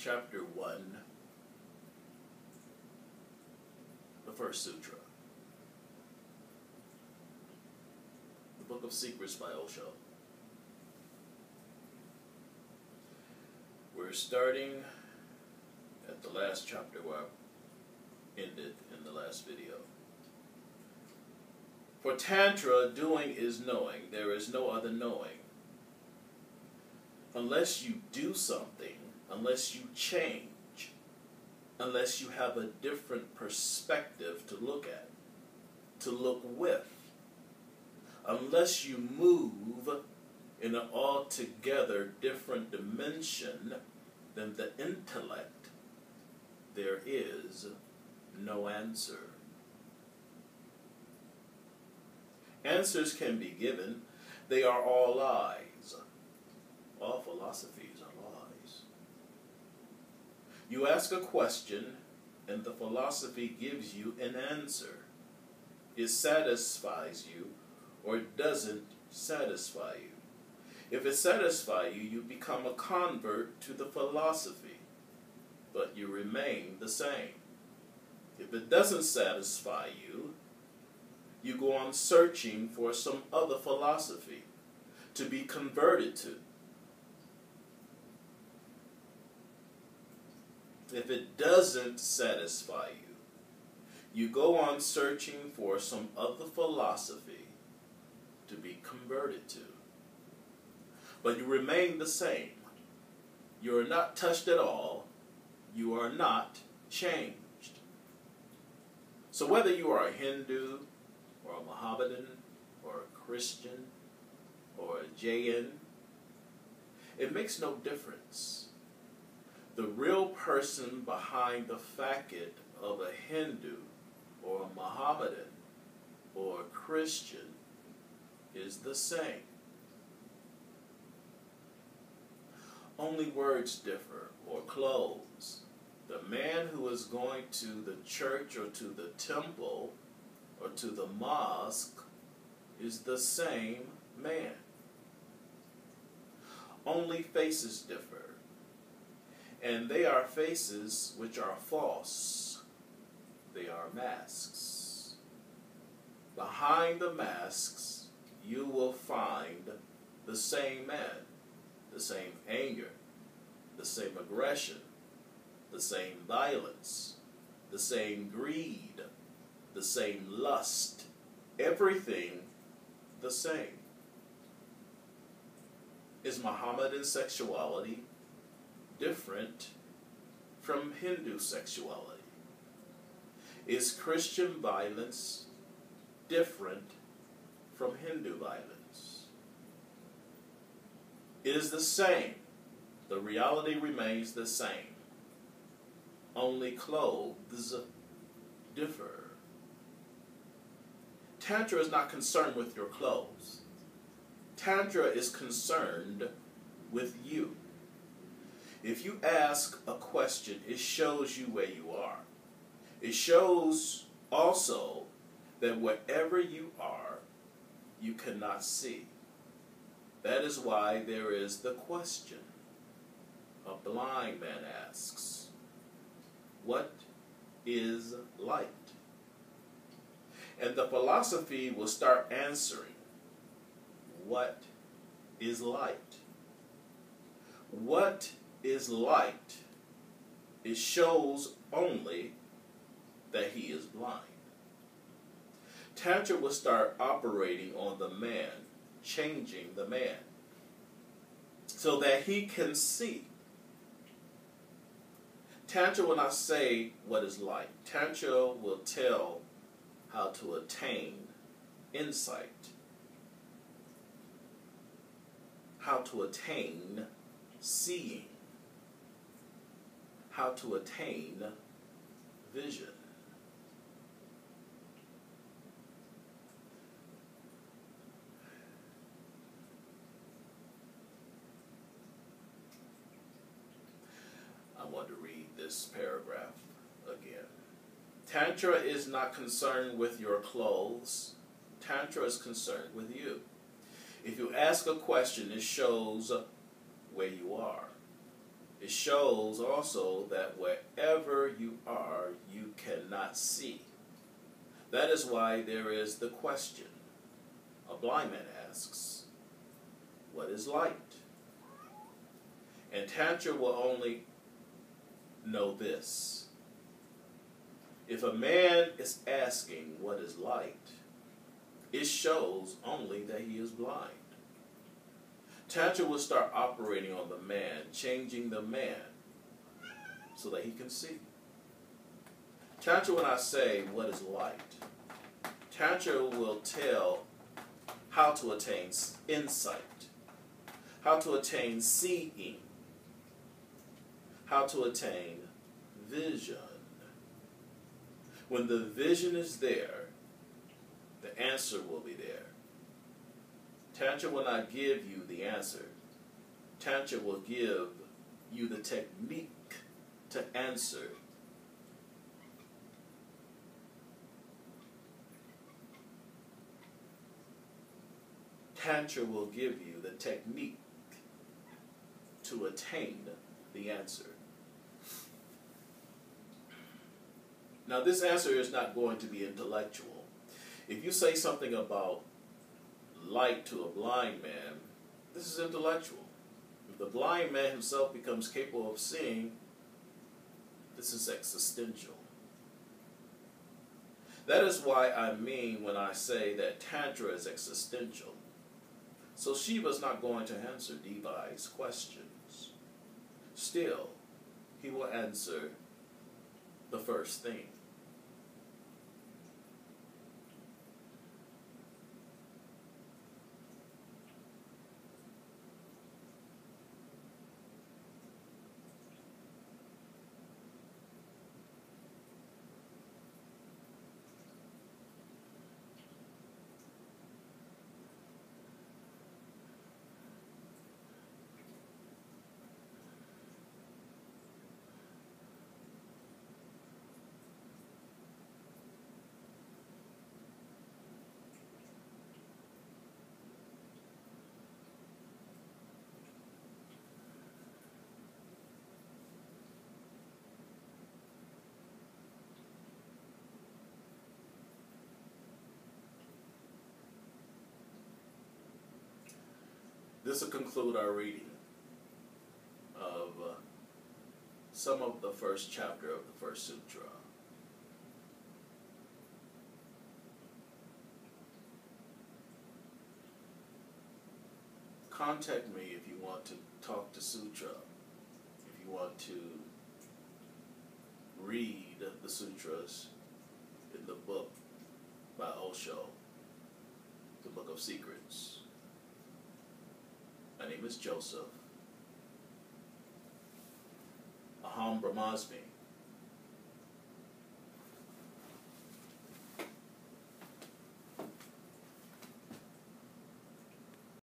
Chapter 1, the First Sutra. The Book of Secrets by Osho. We're starting at the last chapter where I ended in the last video. For Tantra, doing is knowing. There is no other knowing. Unless you do something, unless you change, unless you have a different perspective to look at, to look with, unless you move in an altogether different dimension than the intellect, there is no answer. Answers can be given. They are all lies. All philosophies are lies. You ask a question, and the philosophy gives you an answer. It satisfies you, or it doesn't satisfy you. If it satisfies you, you become a convert to the philosophy, but you remain the same. If it doesn't satisfy you, you go on searching for some other philosophy to be converted to. If it doesn't satisfy you, you go on searching for some other philosophy to be converted to. But you remain the same. You are not touched at all. You are not changed. So whether you are a Hindu, or a Mohammedan, or a Christian, or a Jain, it makes no difference. The real person behind the facade of a Hindu, or a Mohammedan, or a Christian is the same. Only words differ, or clothes. The man who is going to the church or to the temple or to the mosque is the same man. Only faces differ. And they are faces which are false. They are masks. Behind the masks, you will find the same man, the same anger, the same aggression, the same violence, the same greed, the same lust, everything the same. Is Mohammedan sexuality different from Hindu sexuality? Is Christian violence different from Hindu violence? It is the same. The reality remains the same. Only clothes differ. Tantra is not concerned with your clothes. Tantra is concerned with you. If you ask a question, it shows you where you are. It shows also that wherever you are, you cannot see. That is why there is the question. A blind man asks, what is light? And the philosophy will start answering, what is light? What is light? It shows only that he is blind. Tantra will start operating on the man, changing the man, so that he can see. Tantra will not say what is light. Tantra will tell how to attain insight, how to attain seeing, how to attain vision. I want to read this paragraph again. Tantra is not concerned with your clothes. Tantra is concerned with you. If you ask a question, it shows where you are. It shows also that wherever you are, you cannot see. That is why there is the question. A blind man asks, what is light? And Tantra will only know this. If a man is asking what is light, it shows only that he is blind. Tantra will start operating on the man, changing the man so that he can see. Tantra, when I say what is light, Tantra will tell how to attain insight, how to attain seeing, how to attain vision. When the vision is there, the answer will be there. Tantra will not give you the answer. Tantra will give you the technique to answer. Tantra will give you the technique to attain the answer. Now, this answer is not going to be intellectual. If you say something about light to a blind man, this is intellectual. If the blind man himself becomes capable of seeing, this is existential. That is why I mean when I say that Tantra is existential. So Shiva's not going to answer Levi's questions. Still, he will answer the first thing. This will conclude our reading of some of the first chapter of the First Sutra. Contact me if you want to talk to Sutra, if you want to read the sutras in the book by Osho, the Book of Secrets. My name is Joseph. Aham Brahmasmi.